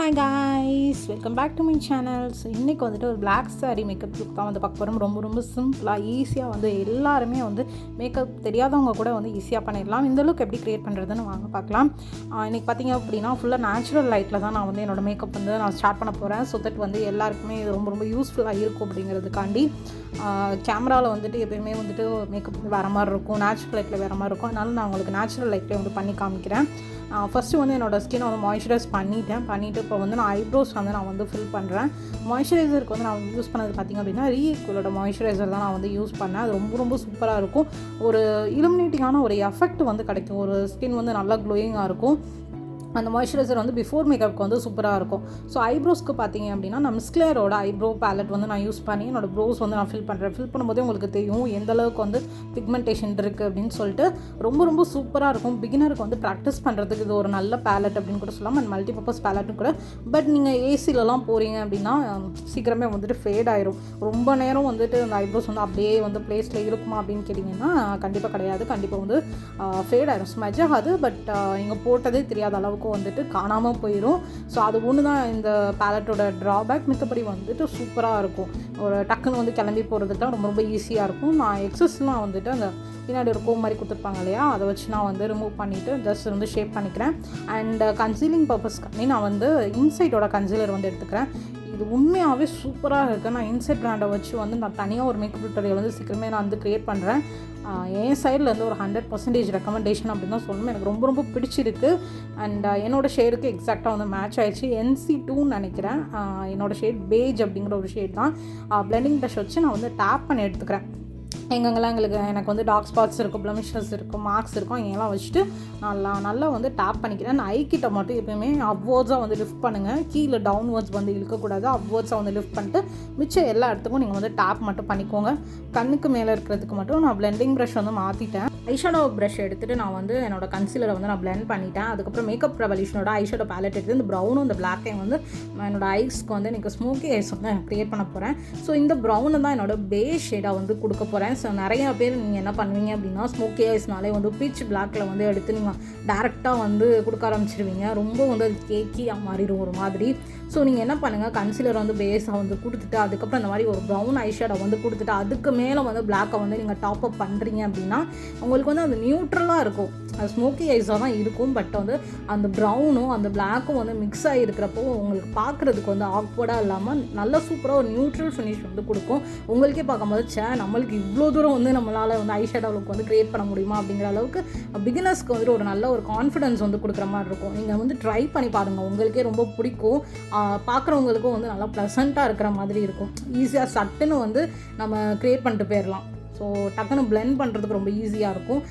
Hi guys, welcome back to my channel. So இன்றைக்கி வந்துட்டு ஒரு பிளாக் saree மேக்கப் லுக் தான் வந்து பார்க்க போகிறோம். ரொம்ப சிம்பிளாக ஈஸியாக வந்து எல்லாருமே வந்து மேக்கப் தெரியாதவங்க கூட வந்து ஈஸியாக பண்ணிடலாம். இந்த லுக் எப்படி க்ரியேட் பண்ணுறதுன்னு வாங்க பார்க்கலாம். இன்றைக்கி பார்த்திங்க அப்படின்னா ஃபுல்லாக நேச்சுரல் லைட்டில் தான் நான் வந்து என்னோடய மேக்கப் வந்து நான் ஸ்டார்ட் பண்ண போகிறேன். ஸோ தட் வந்து எல்லாருக்குமே இது ரொம்ப யூஸ்ஃபுல்லாக இருக்கும் அப்படிங்கிறதுக்காண்டி கேமராவில் வந்துட்டு எப்பயுமே வந்துட்டு மேக்கப் வேறு மாதிரி இருக்கும், நேச்சுரல் லைட்டில் வேறு மாதிரி இருக்கும். அதனால நான் உங்களுக்கு நேச்சுரல் லைட்லேயே வந்து பண்ணி காமிக்கிறேன். ஃபஸ்ட்டு வந்து என்னோடய ஸ்கின் வந்து மாய்ஸ்சரைஸ் பண்ணிவிட்டு இப்போ வந்து நான் ஐப்ரோஸ் வந்து நான் வந்து ஃபில் பண்ணுறேன். மாய்ஸ்சரைசருக்கு வந்து நான் யூஸ் பண்ணது பார்த்திங்க அப்படின்னா ரீக்விலோட மாய்ஸ்சரைசர் தான் நான் வந்து யூஸ் பண்ணேன். அது ரொம்ப சூப்பராக இருக்கும். ஒரு இலுமினேட்டிங்கான ஒரு எஃபெக்ட் வந்து கிடைக்கும். ஒரு ஸ்கின் வந்து நல்லா க்ளோயிங்காக இருக்கும். அந்த மாய்ஸ்சரைசர் வந்து பிஃபோர் மேக்கப்புக்கு வந்து சூப்பராக இருக்கும். ஸோ ஐப்ரோஸ்க்கு பார்த்தீங்க அப்படின்னா நான் மிஸ்க்ளேரோட ஐப்ரோ பேலட் வந்து நான் யூஸ் பண்ணி என்னோடய ப்ரோஸ் வந்து நான் ஃபில் பண்ணும்போதே உங்களுக்கு தெரியும் எந்த அளவுக்கு வந்து பிக்மெண்டேஷன் இருக்குது அப்படின்னு சொல்லிட்டு ரொம்ப சூப்பராக இருக்கும். பிகினருக்கு வந்து ப்ராக்டிஸ் பண்ணுறதுக்கு இது ஒரு நல்ல பேலட் அப்படின்னு கூட சொல்லலாம். அண்ட் மல்டிபர்பஸ் பேலட்னு கூட. பட் நீங்கள் ஏசிலலாம் போகிறீங்க அப்படின்னா சீக்கிரமே வந்துட்டு ஃபேட் ஆயிரும். ரொம்ப நேரம் வந்துட்டு அந்த ஐப்ரோஸ் வந்து அப்படியே வந்து பிளேஸில் இருக்குமா அப்படின்னு கேட்டிங்கன்னா கண்டிப்பாக கிடையாது. கண்டிப்பாக வந்து ஃபேட் ஆயிரும், ஸ்மெஜ் ஆகாது. பட் நீங்கள் போட்டதே தெரியாத அளவுக்கு வந்துட்டு காணாமல் போயிடும். ஸோ அது ஒன்று தான் இந்த பேலட்டோட ட்ராபேக். மித்தபடி வந்துட்டு சூப்பராக இருக்கும். ஒரு டக்குன்னு வந்து கிளம்பி போகிறதுக்குலாம் ரொம்ப ஈஸியாக இருக்கும். நான் எக்ஸஸ்லாம் வந்துட்டு அந்த பின்னாடி ஒரு கோம் மாதிரி கொடுத்துருப்பாங்க இல்லையா, அதை வச்சு நான் வந்து ரிமூவ் பண்ணிவிட்டு ஜஸ்ட் வந்து ஷேப் பண்ணிக்கிறேன். அண்ட் கன்சீலிங் பர்பஸ்க்காண்டி நான் வந்து இன்சைட்டோட கன்சீலர் வந்து எடுத்துக்கிறேன். இது உண்மையாகவே சூப்பராக இருக்குது. நான் இன்சைட் பிராண்டை வச்சு வந்து நான் தனியாக ஒரு மேக்கப் டுட்டோரியல் வந்து சீக்கிரமே நான் வந்து க்ரியேட் பண்ணுறேன். என் சைட்லேருந்து ஒரு 100% ரெக்கமெண்டேஷன் அப்படின்னு தான் சொல்லணும். எனக்கு ரொம்ப பிடிச்சிருக்கு. அண்ட் என்னோடய ஷேடுக்கு எக்ஸாக்டாக வந்து மேட்ச் ஆகிடுச்சு. NC2ன்னு நினைக்கிறேன். என்னோடய ஷேட் beige அப்படிங்கிற ஒரு ஷேட் தான். பிளெண்டிங் ப்ரஷ் வச்சு நான் வந்து டேப் பண்ணி எடுத்துக்கிறேன். எங்கெங்கெல்லாம் எனக்கு வந்து டார்க் ஸ்பாட்ஸ் இருக்கும், ப்ளமிஷஸ் இருக்கும், மார்க்ஸ் இருக்கும், இங்கெல்லாம் வச்சுட்டு நல்லா வந்து டேப் பண்ணிக்கிறேன். நான் ஐக்கிட்ட மட்டும் எப்போயுமே அப்வர்ட்ஸாக வந்து லிஃப்ட் பண்ணுங்கள். கீழே டவுன்வர்ட்ஸ் வந்து இழுக்கக்கூடாது. அப்வர்ட்ஸாக வந்து லிஃப்ட் பண்ணிட்டு மிச்சம் எல்லா இடத்துக்கும் நீங்கள் வந்து டேப் மட்டும் பண்ணிக்கோங்க. கண்ணுக்கு மேலே இருக்கிறதுக்கு மட்டும் நான் பிளெண்டிங் ப்ரஷ் வந்து மாற்றிட்டேன். ஐஷேடோ ப்ரஷ் எடுத்துகிட்டு நான் வந்து என்னோடய கன்சீலரை வந்து நான் பிளெண்ட் பண்ணிட்டேன். அதுக்கப்புறம் மேக்கப் ரெவல்யூஷனோட ஐஷேடோ பேலட் எடுத்து இந்த ப்ரௌனும் இந்த பிளாக்கையும் வந்து என்னோடய ஐஸ்க்கு வந்து எனக்கு ஸ்மோக்கி ஐஸ் வந்து க்ரியேட் பண்ண போகிறேன். ஸோ இந்த ப்ரௌனை தான் என்னோடய beige ஷேடாக வந்து கொடுக்க போகிறேன். ஸோ நிறையா பேர் நீங்கள் என்ன பண்ணுவீங்க அப்படின்னா ஸ்மோக்கி ஐஸ்னாலே வந்து பீச் பிளாக்கில் வந்து எடுத்து நீங்கள் டேரெக்டாக வந்து கொடுக்க ஆரம்பிச்சிருவீங்க. ரொம்ப வந்து அது கேக்கியாக மாறிடும் ஒரு மாதிரி. ஸோ நீங்கள் என்ன பண்ணுங்கள், கன்சீலர் வந்து பேஸாக வந்து கொடுத்துட்டு அதுக்கப்புறம் இந்த மாதிரி ஒரு ப்ரௌன் ஐஷேடோ வந்து கொடுத்துட்டு அதுக்கு மேலே வந்து பிளாக்கை வந்து நீங்கள் டாப் அப் பண்ணுறீங்க அப்படின்னா உங்களுக்கு வந்து அது நியூட்ரலாக இருக்கும். அது ஸ்மோக்கி ஐஸாக தான் இருக்கும். பட் வந்து அந்த ப்ரௌனும் அந்த பிளாக்கும் வந்து மிக்ஸ் ஆகிருக்கிறப்போ உங்களுக்கு பார்க்குறதுக்கு வந்து ஆக்வர்டாக இல்லாமல் நல்ல சூப்பராக ஒரு நியூட்ரல் ஃபினிஷ் வந்து கொடுக்கும். உங்களுக்கே பார்க்கும்போது நம்மளுக்கு இவ்வளோ தூரம் வந்து நம்மளால் வந்து ஐஷேடோவுக்கு வந்து க்ரியேட் பண்ண முடியுமா அப்படிங்கிற அளவுக்கு பிகினர்ஸ்க்கு வந்துட்டு ஒரு நல்ல ஒரு கான்ஃபிடன்ஸ் வந்து கொடுக்குற மாதிரி இருக்கும். நீங்கள் வந்து ட்ரை பண்ணி பாருங்கள், உங்களுக்கே ரொம்ப பிடிக்கும். பார்க்குறவங்களுக்கும் வந்து நல்லா ப்ளசண்ட்டாக இருக்கிற மாதிரி இருக்கும். ஈஸியாக சட்டுன்னு வந்து நம்ம க்ரியேட் பண்ணிட்டு போயிடலாம். ஸோ டக்குன்னு பிளெண்ட் பண்ணுறதுக்கு ரொம்ப ஈஸியாக இருக்கும்.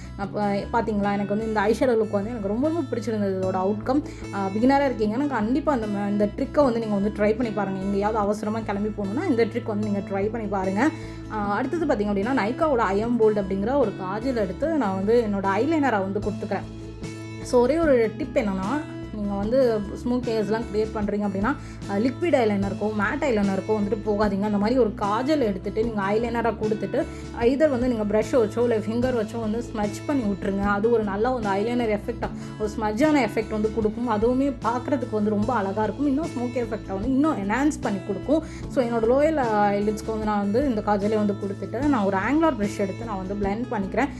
பார்த்தீங்களா, எனக்கு வந்து இந்த ஐஷேடோ லுக் வந்து எனக்கு ரொம்ப பிடிச்சிருந்தது. இதோட அவுட்கம். பிகினராக இருக்கீங்கன்னா கண்டிப்பாக இந்த ட்ரிக்கை வந்து நீங்கள் வந்து ட்ரை பண்ணி பாருங்கள். எங்கேயாவது அவசரமாக கிளம்பி போகணுன்னா இந்த ட்ரிக் வந்து நீங்கள் ட்ரை பண்ணி பாருங்கள். அடுத்தது பார்த்திங்க அப்படின்னா நைக்காவோட eyembold அப்படிங்கிற ஒரு காஜல் எடுத்து நான் வந்து என்னோடய ஐலைனரை வந்து கொடுத்துக்கிறேன். ஸோ ஒரே ஒரு டிப் என்னென்னா, நீங்கள் வந்து ஸ்மோக்கி ஐஸ்லாம் க்ரியேட் பண்ணுறீங்க அப்படின்னா லிக்விட் ஐலைனருக்கோ மேட் ஐலைனருக்கோ வந்துட்டு போகாதீங்க. அந்த மாதிரி ஒரு காஜல் எடுத்துகிட்டு நீங்கள் ஐலைனராக கொடுத்துட்டு இதர் வந்து நீங்கள் ப்ரஷ் வச்சோ இல்லை ஃபிங்கர் வச்சோ வந்து ஸ்மட்ச் பண்ணி விட்ருங்க. அது ஒரு நல்ல வந்து ஐலைனர் எஃபெக்டாக ஒரு ஸ்மட்ஜான எஃபெக்ட் வந்து கொடுக்கும். அதுவுமே பார்க்குறதுக்கு வந்து ரொம்ப அழகாக இருக்கும். இன்னும் ஸ்மோக்கி எஃபெக்டை வந்து இன்னும் என்ஹான்ஸ் பண்ணி கொடுக்கும். ஸோ என்னோடய லோயல் ஐலிட்ஸ்க்கு வந்து நான் வந்து இந்த காஜலே வந்து கொடுத்துட்டு நான் ஒரு ஆங்குலர் ப்ரஷ் எடுத்து நான் வந்து பிளெண்ட் பண்ணிக்கிறேன்.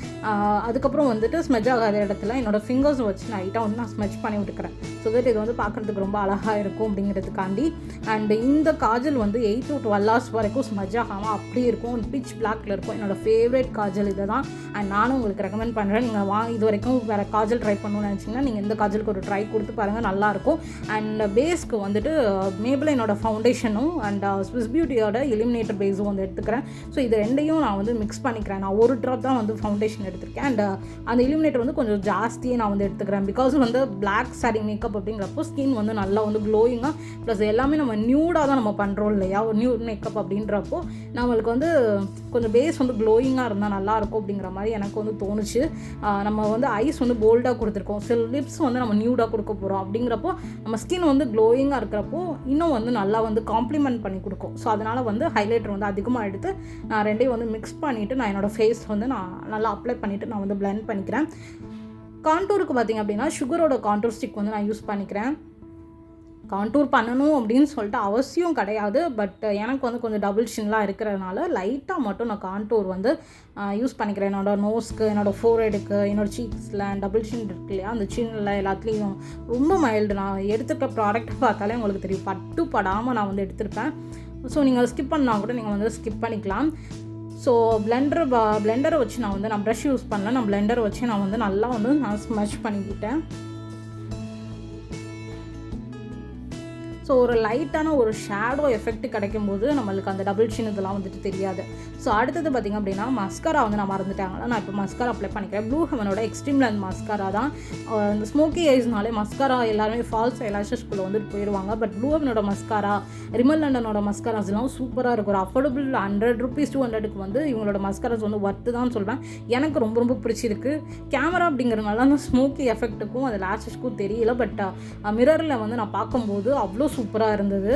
அதுக்கப்புறம் வந்துட்டு ஸ்மெஜ் ஆகாத இடத்துல என்னோடய ஃபிங்கர்ஸ் வச்சு நைட்டாக வந்து நான் ஸ்மெச் பண்ணி விட்டுக்கிறேன். ஸோ தட் இது வந்து பார்க்குறதுக்கு ரொம்ப அழகாக இருக்கும் அப்படிங்கிறதுக்காண்டி. அண்ட் இந்த காஜல் வந்து 8 to 12 hours வரைக்கும் ஸ்மஜ் ஆகாமல் அப்படியே இருக்கும். பிச் பிளாக்ல இருக்கும். என்னோடய ஃபேவரட் காஜல் இதை தான். அண்ட் நானும் உங்களுக்கு ரெக்கமெண்ட் பண்ணுறேன். நீங்கள் இது வரைக்கும் வேறு காஜல் ட்ரை பண்ணணும்னு நினச்சிங்கன்னா நீங்கள் இந்த காஜலுக்கு ஒரு ட்ரை கொடுத்து பாருங்கள், நல்லாயிருக்கும். அண்ட் பேஸ்க்கு வந்துட்டு மேபெலைனோட ஃபவுண்டேஷனும் அண்ட் ஸ்விஸ் பியூட்டியோட இலுமினேட்டர் பேஸும் வந்து எடுத்துக்கிறேன். ஸோ இது ரெண்டையும் நான் வந்து மிக்ஸ் பண்ணிக்கிறேன். நான் ஒரு ட்ராப் தான் வந்து ஃபவுண்டேஷன் எடுத்துருக்கேன். அண்ட் அந்த இலுமினேட்டர் வந்து கொஞ்சம் ஜாஸ்தியே நான் வந்து எடுத்துக்கிறேன். பிகாஸ் வந்து பிளாக் saree மேக்கப் அப்படிங்கிறப்போ ஸ்கின் வந்து நல்லா வந்து க்ளோயிங்காக ப்ளஸ் எல்லாமே நம்ம நியூடாக தான் நம்ம பண்ணுறோம் இல்லையா, ஒரு நியூட் மேக்கப் அப்படின்றப்போ நம்மளுக்கு வந்து கொஞ்சம் பேஸ் வந்து க்ளோயிங்காக இருந்தால் நல்லாயிருக்கும் அப்படிங்கிற மாதிரி எனக்கு வந்து தோணுச்சு. நம்ம வந்து ஐஸ் வந்து போல்டாக கொடுத்துருக்கோம், சில லிப்ஸ் வந்து நம்ம நியூடாக கொடுக்க போகிறோம். அப்படிங்கிறப்போ நம்ம ஸ்கின் வந்து க்ளோயிங்காக இருக்கிறப்போ இன்னும் வந்து நல்லா வந்து காம்ப்ளிமெண்ட் பண்ணி கொடுக்கும். ஸோ அதனால் வந்து ஹைலைட்டர் வந்து அதிகமாக எடுத்து நான் ரெண்டையும் வந்து மிக்ஸ் பண்ணிவிட்டு நான் என்னோடய ஃபேஸ் வந்து நான் நல்லா அப்ளை பண்ணிவிட்டு நான் வந்து பிளெண்ட் பண்ணிக்கிறேன். கான்டூருக்கு பார்த்திங்க அப்படின்னா சுகரோட கான்டூர் ஸ்டிக் வந்து நான் யூஸ் பண்ணிக்கிறேன். கான்டூர் பண்ணணும் அப்படின்னு சொல்லிட்டு அவசியம் கிடையாது. பட் எனக்கு வந்து கொஞ்சம் டபுள் சின்லாம் இருக்கிறதுனால லைட்டாக மட்டும் நான் கான்டூர் வந்து யூஸ் பண்ணிக்கிறேன். என்னோடய நோஸ்க்கு, என்னோடய ஃபோர்ஹெடுக்கு, என்னோடய சீக்ஸில் டபுள் சின் இருக்கு இல்லையா, அந்த சின்னில் எல்லாத்துலேயும் ரொம்ப மைல்டு. நான் எடுத்துருக்க ப்ராடக்ட்டை பார்த்தாலே உங்களுக்கு தெரியும், பட்டு படாமல் நான் வந்து எடுத்திருப்பேன். ஸோ நீங்கள் ஸ்கிப் பண்ணால் கூட நீங்கள் வந்து ஸ்கிப் பண்ணிக்கலாம். ஸோ பிளெண்டரை வச்சு நான் ப்ரஷ் யூஸ் பண்ணல, நான் பிளெண்டரை வச்சு நான் வந்து நல்லா வந்து நான் ஸ்மஷ் பண்ணிக்கிட்டேன். ஸோ ஒரு லைட்டான ஒரு ஷேடோ எஃபெக்ட் கிடைக்கும்போது நம்மளுக்கு அந்த டபுள் சின் இதெல்லாம் வந்துட்டு தெரியாது. ஸோ அடுத்தது பார்த்திங்க அப்படின்னா மஸ்காரா வந்து நான் மறந்துட்டாங்களா, நான் இப்போ மஸ்காரா அப்ளை பண்ணிக்கிறேன். ப்ளூ ஹெவனோட எக்ஸ்ட்ரீம் லென்த் மஸ்காரா தான். இந்த ஸ்மோக்கி ஐஸ்னாலே மஸ்காரா எல்லாருமே ஃபால்ஸ் ஐலாஷஸ்குள்ளே வந்துட்டு போயிடுவாங்க. பட் ப்ளூ ஹெவனோட மஸ்காரா, ரிமல் லண்டனோட மஸ்காராஸ்லாம் சூப்பராக இருக்கும். ஒரு அஃபோர்டபுள் 100 rupees 200க்கு வந்து இவங்களோட மஸ்காராஸ் வந்து ஒர்த்து தான் சொல்வேன். எனக்கு ரொம்ப ரொம்ப பிடிச்சிருக்கு. கேமரா அப்படிங்கிறதுனால அந்த ஸ்மோக்கி எஃபெக்ட்டுக்கும் அது லேஷஸ்க்கும் தெரியல. பட் மிரரில் வந்து நான் பார்க்கும்போது அவ்வளோ சூப்பராக இருந்தது.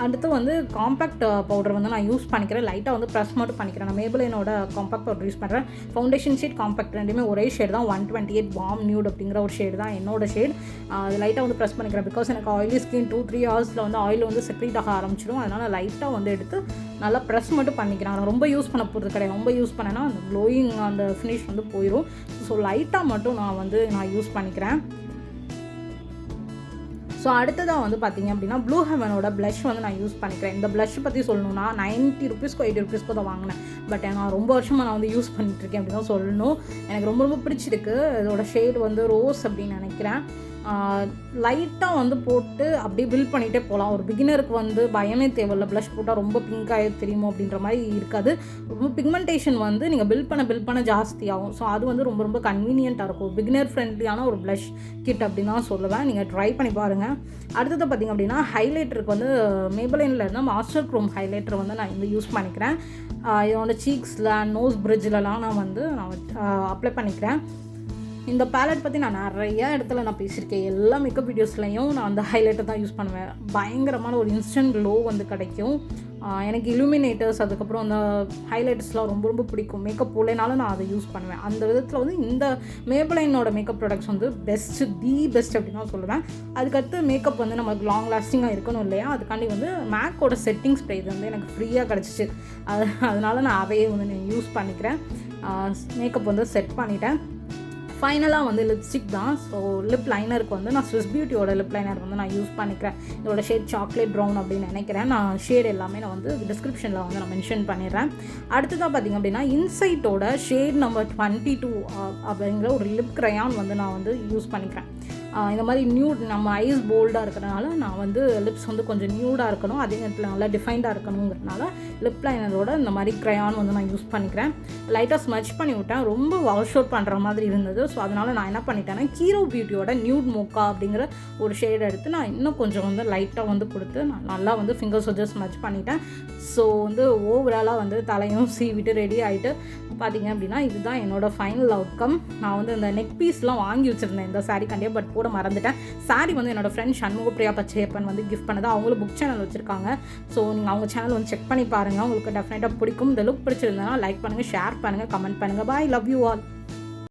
அடுத்து வந்து காம்பேக்ட் பவுடர் வந்து நான் யூஸ் பண்ணிக்கிறேன். லைட்டாக வந்து ப்ரெஸ் மட்டும் பண்ணிக்கிறேன். நான் மேபிளைனோட காம்பேக்ட் பவுடர் யூஸ் பண்ணுறேன். ஃபவுண்டேஷன் ஷேட், காம்பேக்ட் ரெண்டுமே ஒரே ஷேட் தான். 128 வார்ம் நியூட் அப்படிங்கிற ஒரு ஷேட் தான் என்னோட ஷேட். அது லைட்டாக வந்து ப்ரெஸ் பண்ணிக்கிறேன். பிகாஸ் எனக்கு ஆயிலி ஸ்கின் 2-3 ஹவர்ஸில் வந்து ஆயில் வந்து செக்ரேட் ஆக ஆரம்பிச்சிடும். அதனால் லைட்டாக வந்து எடுத்து நல்லா ப்ரெஸ் மட்டும் பண்ணிக்கிறேன். நான் ரொம்ப யூஸ் பண்ண போகிறது கிடையாது. ரொம்ப யூஸ் பண்ணேன்னா அந்த க்ளோயிங் அந்த ஃபினிஷ் வந்து போயிடும். ஸோ லைட்டாக மட்டும் நான் யூஸ் பண்ணிக்கிறேன். ஸோ அடுத்ததாக வந்து பார்த்திங்க அப்படின்னா ப்ளூ ஹெவனோட ப்ளஷ் வந்து நான் யூஸ் பண்ணிக்கிறேன். இந்த ப்ளஷ் பற்றி சொல்லணும்னா 90 rupeesக்கோ 80 rupeesக்கோ தான் வாங்கினேன். பட் நான் ரொம்ப வருஷமாக நான் வந்து யூஸ் பண்ணிட்டுருக்கேன் அப்படின்னு தான் சொல்லணும். எனக்கு ரொம்ப ரொம்ப பிடிச்சிருக்கு. இதோட ஷேட் வந்து ரோஸ் அப்படின்னு நினைக்கிறேன். லைட்டாக வந்து போட்டு அப்படியே பில்ட் பண்ணிகிட்டே போகலாம். ஒரு பிகினருக்கு வந்து பயமே தேவையில்லை. ப்ளஷ் போட்டால் ரொம்ப பிங்காக தெரியுமோ அப்படின்ற மாதிரி இருக்காது. ரொம்ப பிக்மெண்டேஷன் வந்து நீங்கள் பில்ட் பண்ண ஜாஸ்தியாகும். ஸோ அது வந்து ரொம்ப ரொம்ப கன்வீனியண்ட்டாக இருக்கும். பிகினர் ஃப்ரெண்ட்லியான ஒரு ப்ளஷ் கிட் அப்படின்னு தான் சொல்லுவேன். நீங்கள் ட்ரை பண்ணி பாருங்கள். அடுத்தது பார்த்திங்க அப்படின்னா ஹைலைட்டருக்கு வந்து மேபலைனில் இருந்தால் மாஸ்டர் க்ரோம் ஹைலைட்டர் வந்து நான் வந்து யூஸ் பண்ணிக்கிறேன். இதோட சீக்ஸில், நோஸ் பிரிட்ஜிலலாம் நான் அப்ளை பண்ணிக்கிறேன். இந்த பேலட் பற்றி நான் நிறைய இடத்துல நான் பேசியிருக்கேன். எல்லா மேக்கப் வீடியோஸ்லையும் நான் அந்த ஹைலைட்டர் தான் யூஸ் பண்ணுவேன். பயங்கரமான ஒரு இன்ஸ்டன்ட் க்ளோ வந்து கிடைக்கும். எனக்கு இலுமினேட்டர்ஸ், அதுக்கப்புறம் அந்த ஹைலைட்டர்ஸ்லாம் ரொம்ப ரொம்ப பிடிக்கும். மேக்கப் போலேனாலும் நான் அதை யூஸ் பண்ணுவேன். அந்த விதத்தில் வந்து இந்த மேபலைனோட மேக்கப் ப்ராடக்ட்ஸ் வந்து பெஸ்ட் அப்படின்னு தான் சொல்லுவேன். அதுக்கடுத்து மேக்கப் வந்து நமக்கு லாங் லாஸ்டிங்காக இருக்கணும் இல்லையா, அதுக்காண்டி வந்து மேக்கோட செட்டிங் ஸ்ப்ரே இது வந்து எனக்கு ஃப்ரீயாக கிடச்சிச்சு. அதனால நான் அவையே வந்து நான் யூஸ் பண்ணிக்கிறேன். மேக்கப் வந்து செட் பண்ணிட்டேன். ஃபைனலாக வந்து லிப்ஸ்டிக் தான். ஸோ லிப் லைனருக்கு வந்து நான் ஸ்விஸ் பியூட்டியோட லிப் லைனர் வந்து நான் யூஸ் பண்ணிக்கிறேன். இதோட ஷேட் சாக்லேட் ப்ரௌன் அப்படின்னு நினைக்கிறேன். நான் ஷேட் எல்லாமே நான் வந்து டிஸ்கிரிப்ஷனில் வந்து நான் மென்ஷன் பண்ணிடுறேன். அடுத்ததாக பார்த்திங்க அப்படின்னா இன்சைட்டோட ஷேட் நம்பர் 22 அப்படிங்கிற ஒரு லிப் க்ரையான் வந்து நான் வந்து யூஸ் பண்ணிக்கிறேன். இந்த மாதிரி நியூட், நம்ம ஐஸ் போல்டாக இருக்கிறதுனால நான் வந்து லிப்ஸ் வந்து கொஞ்சம் நியூடாக இருக்கணும், அதே நேரத்தில் நல்லா டிஃபைன்டாக இருக்கணுங்கிறதுனால லிப் லைனரோட இந்த மாதிரி க்ரையான் வந்து நான் யூஸ் பண்ணிக்கிறேன். லைட்டாக ஸ்மச் பண்ணி விட்டேன். ரொம்ப வாஷ் அவுட் பண்ணுற மாதிரி இருந்தது. ஸோ அதனால் நான் என்ன பண்ணிட்டேன்னா கீரோ பியூட்டியோட நியூட் மோக்கா அப்படிங்கிற ஒரு ஷேட் எடுத்து நான் இன்னும் கொஞ்சம் வந்து லைட்டாக வந்து கொடுத்து நான் நல்லா வந்து ஃபிங்கர்ஸ் வச்சு ஸ்மச் பண்ணிட்டேன். ஸோ வந்து ஓவராலாக வந்து தலையும் சீவிட்டு ரெடி ஆகிட்டு பார்த்திங்க அப்படின்னா இதுதான் என்னோடய ஃபைனல் அவுட்கம். நான் வந்து இந்த நெக் பீஸ்லாம் வாங்கி வச்சுருந்தேன் இந்த சாரீ கண்டிப்பாக, பட் போட மறந்துட்டேன். சாரீ வந்து என்னோடய ஃப்ரெண்ட் சண்முகப்பிரியா பச்சையப்பன் வந்து கிஃப்ட் பண்ணது. அவங்களும் புக் சேனல் வச்சுருக்காங்க. ஸோ நீங்கள் அவங்க சேனல் வந்து செக் பண்ணி பாருங்கள். உங்களுக்கு டெஃபினட்டாக பிடிக்கும். இந்த லுக் பிடிச்சிருந்தனா லைக் பண்ணுங்கள், ஷேர் பண்ணுங்கள், கமெண்ட் பண்ணுங்கள். பாய், லவ் யூ ஆல்.